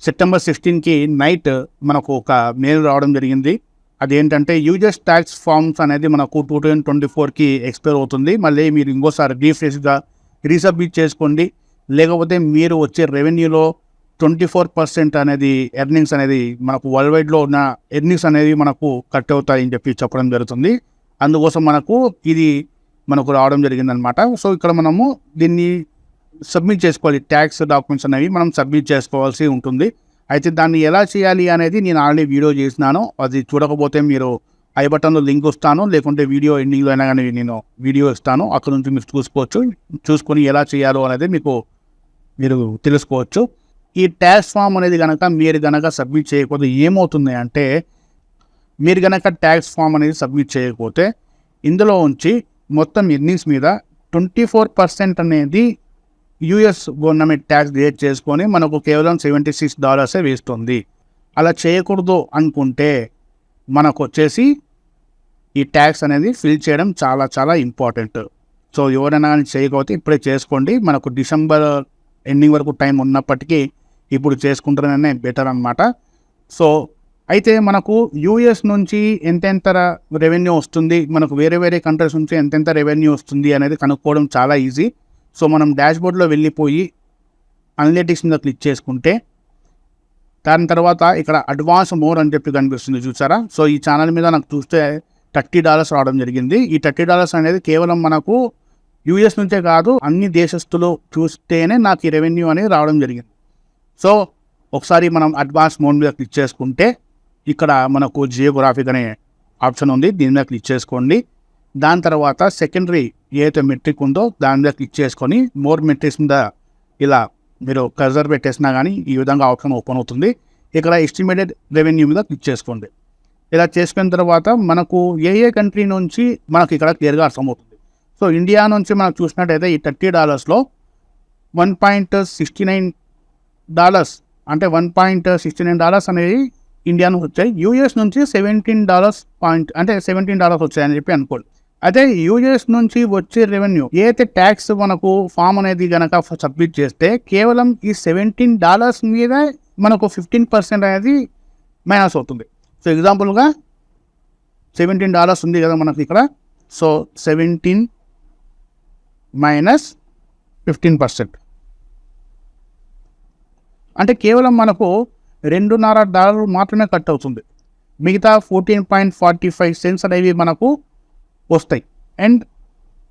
September 16కి night మనకు ఒక mail రావడం జరిగింది. అదేంటంటే యూజర్స్ ట్యాక్స్ ఫార్మ్స్ అనేది మనకు 2024కి ఎక్స్పైర్ అవుతుంది. మళ్ళీ మీరు ఇంకోసారి రీఫ్రెష్గా రీసబ్మిట్ చేసుకోండి, లేకపోతే మీరు వచ్చే రెవెన్యూలో 24% అనేది ఎర్నింగ్స్ అనేది మనకు వరల్డ్ వైడ్లో ఉన్న ఎర్నింగ్స్ అనేవి మనకు కట్ అవుతాయని చెప్పడం జరుగుతుంది. అందుకోసం ఇది మనకు రావడం జరిగిందనమాట. సో ఇక్కడ మనము దీన్ని సబ్మిట్ చేసుకోవాలి. ట్యాక్స్ డాక్యుమెంట్స్ అనేవి మనం సబ్మిట్ చేసుకోవాల్సి ఉంటుంది. అయితే దాన్ని ఎలా చేయాలి అనేది నేను ఆల్రెడీ వీడియో చేసినాను. అది చూడకపోతే మీరు ఐ బటన్లో లింక్ ఇస్తాను, లేకుంటే వీడియో ఎండింగ్లో అయినా కానీ నేను వీడియో ఇస్తాను. అక్కడ నుంచి మీరు చూసుకొని ఎలా చేయాలో అనేది మీరు తెలుసుకోవచ్చు. ఈ ట్యాక్స్ ఫామ్ అనేది మీరు సబ్మిట్ చేయకపోతే ఏమవుతుంది అంటే, మీరు ట్యాక్స్ ఫామ్ అనేది సబ్మిట్ చేయకపోతే ఇందులో ఉంచి మొత్తం ఎర్నింగ్స్ మీద 24% అనేది యూఎస్ గవర్నమెంట్ ట్యాక్స్ క్రియేట్ చేసుకొని మనకు కేవలం $76 వేస్తుంది. అలా చేయకూడదు అనుకుంటే మనకు వచ్చేసి ఈ ట్యాక్స్ అనేది ఫిల్ చేయడం చాలా చాలా ఇంపార్టెంట్. సో ఎవరైనా కానీ చేయకపోతే ఇప్పుడే చేసుకోండి. మనకు డిసెంబర్ ఎండింగ్ వరకు టైం ఉన్నప్పటికీ ఇప్పుడు చేసుకుంటారనే బెటర్ అనమాట. సో అయితే మనకు యూఎస్ నుంచి ఎంతెంత రెవెన్యూ వస్తుంది, మనకు వేరే కంట్రీస్ నుంచి ఎంతెంత రెవెన్యూ వస్తుంది అనేది కనుక్కోవడం చాలా ఈజీ. సో మనం డాష్బోర్డ్లో వెళ్ళిపోయి అనలిటిక్స్ మీద క్లిక్ చేసుకుంటే దాని తర్వాత ఇక్కడ అడ్వాన్స్ మోర్ అని కనిపిస్తుంది, చూసారా. సో ఈ ఛానల్ మీద నాకు చూస్తే $30 రావడం జరిగింది. ఈ $30 అనేది కేవలం మనకు యూఎస్ నుంచే కాదు, అన్ని దేశస్తులు చూస్తేనే నాకు ఈ రెవెన్యూ అనేది రావడం జరిగింది. సో ఒకసారి మనం అడ్వాన్స్ మోడ్ మీద క్లిక్ చేసుకుంటే ఇక్కడ మనకు జియోగ్రాఫిక్ అనే ఆప్షన్ ఉంది, దీని మీద క్లిక్ చేసుకోండి. దాని తర్వాత సెకండరీ ఏదైతే మెట్రిక్ ఉందో దాని మీద క్లిక్ చేసుకొని మోర్ మెట్రిక్స్ మీద ఇలా మీరు కర్సర్ పెట్టేసినా కానీ ఈ విధంగా ఆప్షన్ ఓపెన్ అవుతుంది. ఇక్కడ ఎస్టిమేటెడ్ రెవెన్యూ మీద క్లిక్ చేసుకోండి. ఇలా చేసుకున్న తర్వాత మనకు ఏ కంట్రీ నుంచి మనకు ఇక్కడ క్లియర్గా అర్థమవుతుంది. సో ఇండియా నుంచి మనకు చూసినట్టయితే ఈ $30లో $1.69 అంటే $1.69 అనేది ఇండియా నుంచి వచ్చాయి. యూఎస్ నుంచి $17 వచ్చాయని అనుకోండి. అయితే యూఎస్ నుంచి వచ్చే రెవెన్యూ ఏదైతే ట్యాక్స్ మనకు ఫామ్ అనేది సబ్మిట్ చేస్తే కేవలం ఈ $17 మీద మనకు 15% అనేది మైనస్ అవుతుంది. సో ఎగ్జాంపుల్గా $17 ఉంది కదా మనకు ఇక్కడ. సో 17 మైనస్ 15% అంటే కేవలం మనకు $2.5 మాత్రమే కట్ అవుతుంది. మిగతా 14.45 సెంట్స్ అనేవి మనకు వస్తాయి. అండ్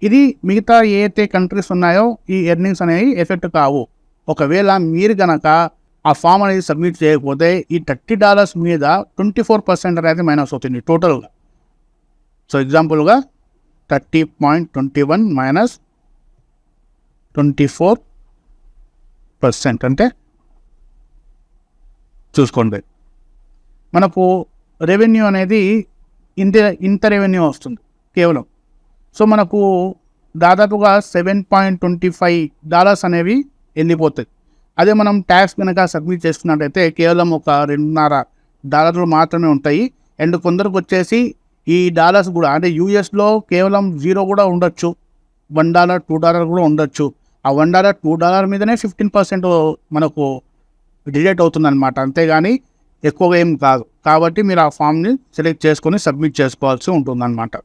ఇది మిగతా ఏదైతే కంట్రీస్ ఉన్నాయో ఈ ఎర్నింగ్స్ అనేవి ఎఫెక్ట్ కావు. ఒకవేళ మీరు ఆ ఫామ్ అనేది సబ్మిట్ చేయకపోతే ఈ $30 మీద 24% అనేది మైనస్ అవుతుంది టోటల్గా. సో ఎగ్జాంపుల్గా 30.21 మైనస్ 24% అంటే చూసుకోండి మనకు రెవెన్యూ అనేది ఇంత రెవెన్యూ వస్తుంది కేవలం. సో మనకు దాదాపుగా $7.25 అనేవి వెళ్ళిపోతాయి. అదే మనం ట్యాక్స్ సబ్మిట్ చేస్తున్నట్టయితే కేవలం ఒక $2.5 మాత్రమే ఉంటాయి. అండ్ కొందరికి వచ్చేసి ఈ డాలర్స్ కూడా అంటే యూఎస్లో కేవలం 0 కూడా ఉండొచ్చు, $1, $2 కూడా ఉండొచ్చు. ఆ $1, $2 మీదనే 15% మనకు డిడక్ట్ అవుతుందన్నమాట, అంతేగాని ఎక్కువగా ఏం కాదు. కాబట్టి మీరు ఆ ఫామ్ని సెలెక్ట్ చేసుకొని సబ్మిట్ చేసుకోవాల్సి ఉంటుందన్నమాట.